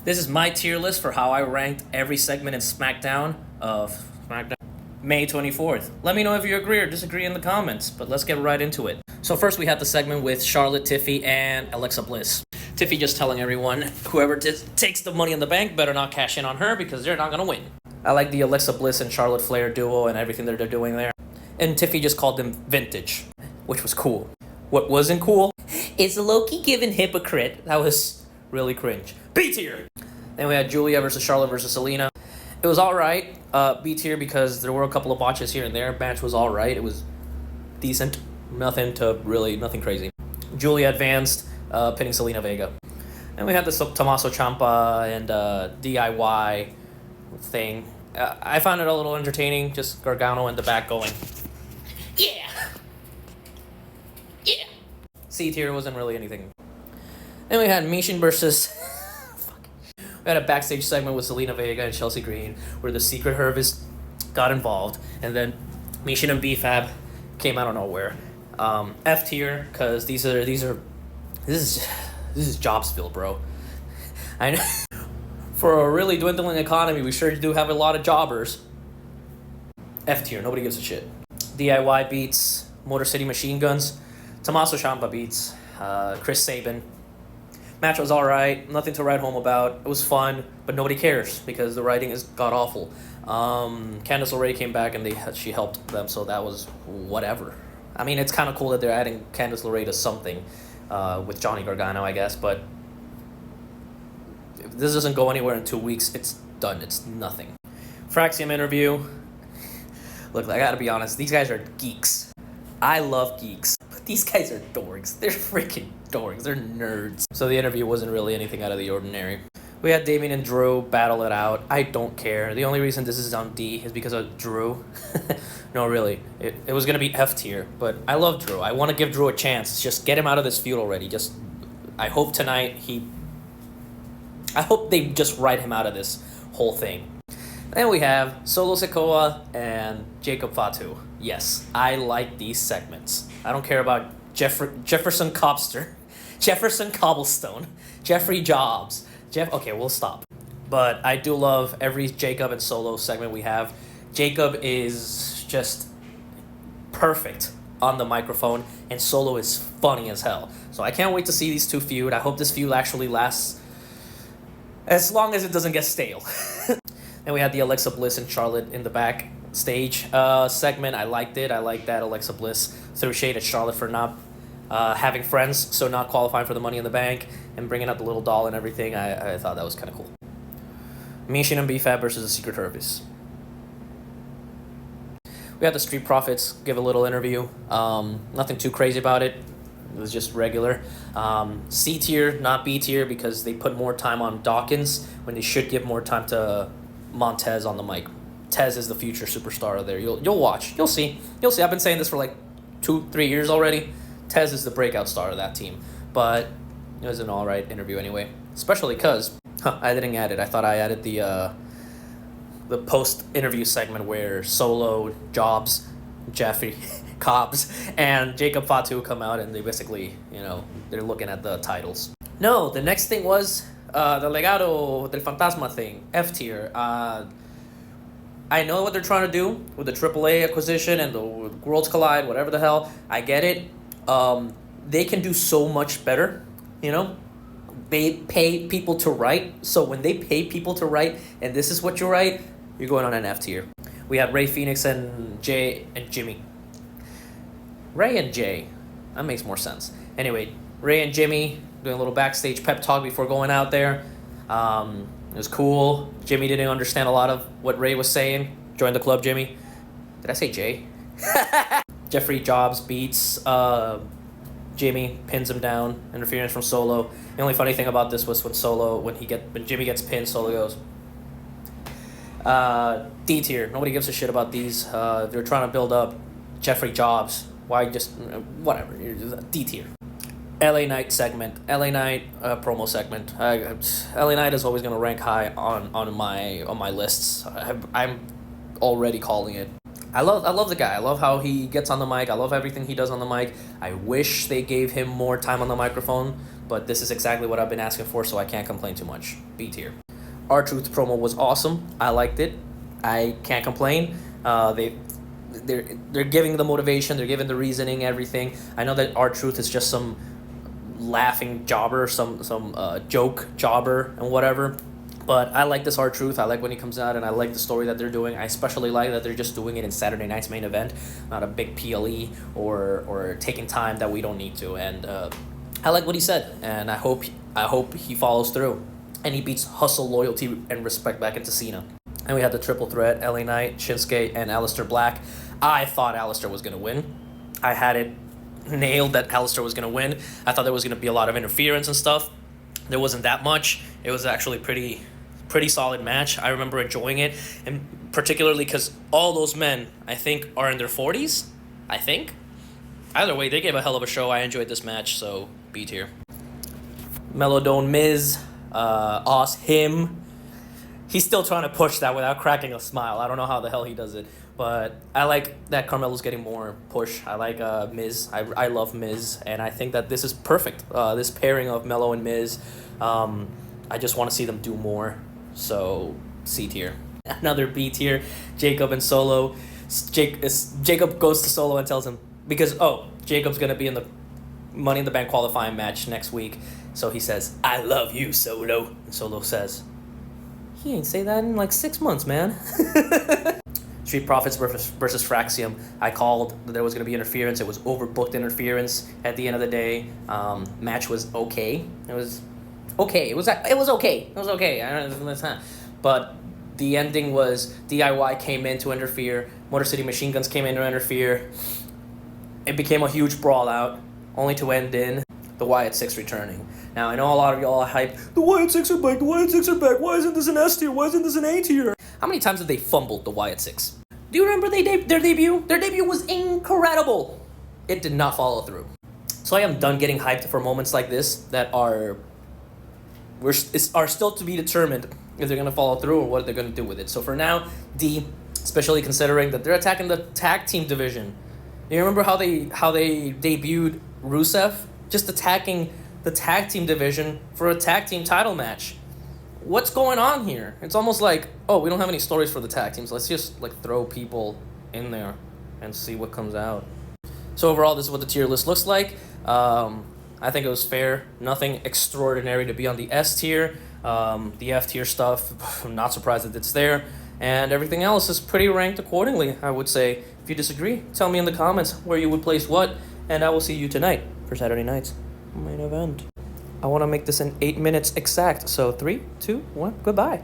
This is my tier list for how I ranked every segment in SmackDown of SmackDown May 24th. Let me know if you agree or disagree in the comments, but let's get right into it. So first we had the segment with Charlotte, Tiffy, and Alexa Bliss. Tiffy just telling everyone, whoever takes the money in the bank better not cash in on her because they're not going to win. I like the Alexa Bliss and Charlotte Flair duo and everything that they're doing there. And Tiffy just called them vintage, which was cool. What wasn't cool is Loki giving hypocrite. That was really cringe. B tier! Then we had Julia versus Charlotte versus Selena. It was alright. B tier because there were a couple of botches here and there. Match was alright. It was decent. Nothing crazy. Julia advanced, pinning Selena Vega. And we had the Tommaso Ciampa and DIY thing. I found it a little entertaining. Just Gargano in the back going, yeah! Yeah! C tier wasn't really anything. Then we had Mishin versus... We had a backstage segment with Selena Vega and Chelsea Green where the Secret Harvest got involved, and then Mishin and B-Fab came out of nowhere. F tier because this is Jobsville, bro. I know. For a really dwindling economy, we sure do have a lot of jobbers. F tier, nobody gives a shit. DIY beats Motor City Machine Guns. Tommaso Ciampa beats Chris Sabin. Match was alright, nothing to write home about. It was fun, but nobody cares because the writing is god-awful. Candice LeRae came back and she helped them, so that was whatever. I mean, it's kind of cool that they're adding Candice LeRae to something with Johnny Gargano, I guess, but if this doesn't go anywhere in 2 weeks, it's done. It's nothing. Fraxium interview. Look, I gotta be honest, these guys are geeks. I love geeks. These guys are dorks. They're freaking dorks. They're nerds. So the interview wasn't really anything out of the ordinary. We had Damien and Drew battle it out. I don't care. The only reason this is on D is because of Drew. No, really. It was going to be F tier, but I love Drew. I want to give Drew a chance. Just get him out of this feud already. I hope tonight I hope they just write him out of this whole thing. Then we have Solo Sikoa and Jacob Fatu. Yes, I like these segments. I don't care about Jefferson Cobster, Jefferson Cobblestone, Jeffrey Jobs. Okay, we'll stop. But I do love every Jacob and Solo segment we have. Jacob is just perfect on the microphone, and Solo is funny as hell. So I can't wait to see these two feud. I hope this feud actually lasts as long as it doesn't get stale. And we had the Alexa Bliss and Charlotte in the backstage segment. I liked it. I like that Alexa Bliss threw shade at Charlotte for not having friends, so not qualifying for the Money in the Bank and bringing out the little doll and everything. I thought that was kind of cool. Mishin and B-Fab versus the Secret Harvest. We had the Street Profits give a little interview. Nothing too crazy about it. It was just regular. C tier, not B tier, because they put more time on Dawkins when they should give more time to Montez on the mic. Tez is the future superstar there. You'll watch. You'll see. I've been saying this for like 2-3 years already. Tez is the breakout star of that team. But it was an alright interview anyway. Especially because I didn't add it. I thought I added the post-interview segment where Solo, Jobs, Jeffrey, Cobbs, and Jacob Fatu come out and they basically, they're looking at the titles. No, the next thing was the Legado del Fantasma thing, F tier. I know what they're trying to do with the AAA acquisition and the Worlds Collide, whatever the hell. I get it. They can do so much better, They pay people to write. So when they pay people to write and this is what you write, you're going on an F tier. We had Ray Phoenix and Jay and Jimmy. Ray and Jay. That makes more sense. Anyway, Ray and Jimmy doing a little backstage pep talk before going out there. It was cool. Jimmy didn't understand a lot of what Ray was saying. Join the club, Jimmy. Did I say Jay? Jeffrey Jobs beats Jimmy, pins him down. Interference from Solo. The only funny thing about this was when Jimmy gets pinned, Solo goes. D tier. Nobody gives a shit about these. They're trying to build up Jeffrey Jobs. Why just whatever? D tier. LA Knight segment. LA Knight promo segment. LA Knight is always gonna rank high on my lists. I'm already calling it. I love the guy. I love how he gets on the mic. I love everything he does on the mic. I wish they gave him more time on the microphone but this is exactly what I've been asking for, so I can't complain too much. B tier. R-Truth promo was awesome. I liked it. I can't complain. They're giving the motivation, they're giving the reasoning, everything. I know that R-Truth is just some laughing jobber, some joke jobber and whatever. But I like this R-Truth. I like when he comes out, and I like the story that they're doing. I especially like that they're just doing it in Saturday night's main event, not a big PLE or taking time that we don't need to. And I like what he said, and I hope he follows through, and he beats hustle, loyalty, and respect back into Cena. And we had the triple threat: LA Knight, Shinsuke, and Aleister Black. I thought Aleister was gonna win. I had it nailed that Aleister was gonna win. I thought there was gonna be a lot of interference and stuff. There wasn't that much. It was actually pretty solid match. I remember enjoying it, and particularly because all those men, I think, are in their 40s. I think. Either way, they gave a hell of a show. I enjoyed this match, so B tier. Melodone Miz, him. He's still trying to push that without cracking a smile. I don't know how the hell he does it, but I like that Carmelo's getting more push. I like Miz. I love Miz, and I think that this is perfect. This pairing of Melo and Miz, I just want to see them do more. So C tier. Another B tier, Jacob and Solo. Jacob goes to Solo and tells him, because Jacob's gonna be in the Money in the Bank qualifying match next week. So he says, "I love you, Solo." And Solo says, "He ain't say that in like 6 months, man." Street Profits versus Fraxium. I called that there was going to be interference. It was overbooked interference at the end of the day. Match was okay. It was okay. It was okay. It was okay. I don't know. But the ending was DIY came in to interfere. Motor City Machine Guns came in to interfere. It became a huge brawl out, only to end in the Wyatt Six returning. Now, I know a lot of y'all are hyped. The Wyatt Six are back. The Wyatt Six are back. Why isn't this an S tier? Why isn't this an A tier? How many times have they fumbled the Wyatt Six? Do you remember their debut? Their debut was incredible. It did not follow through. So I am done getting hyped for moments like this that are still to be determined if they're going to follow through or what they're going to do with it. So for now, D, especially considering that they're attacking the tag team division. You remember how they debuted Rusev? Just attacking the tag team division for a tag team title match. What's going on here? It's almost like, we don't have any stories for the tag teams. Let's just throw people in there and see what comes out. So overall, this is what the tier list looks like. I think it was fair. Nothing extraordinary to be on the S tier. The F tier stuff, I'm not surprised that it's there. And everything else is pretty ranked accordingly, I would say. If you disagree, tell me in the comments where you would place what, and I will see you tonight for Saturday night's main event. I want to make this in 8 minutes exact, so 3, 2, 1, goodbye.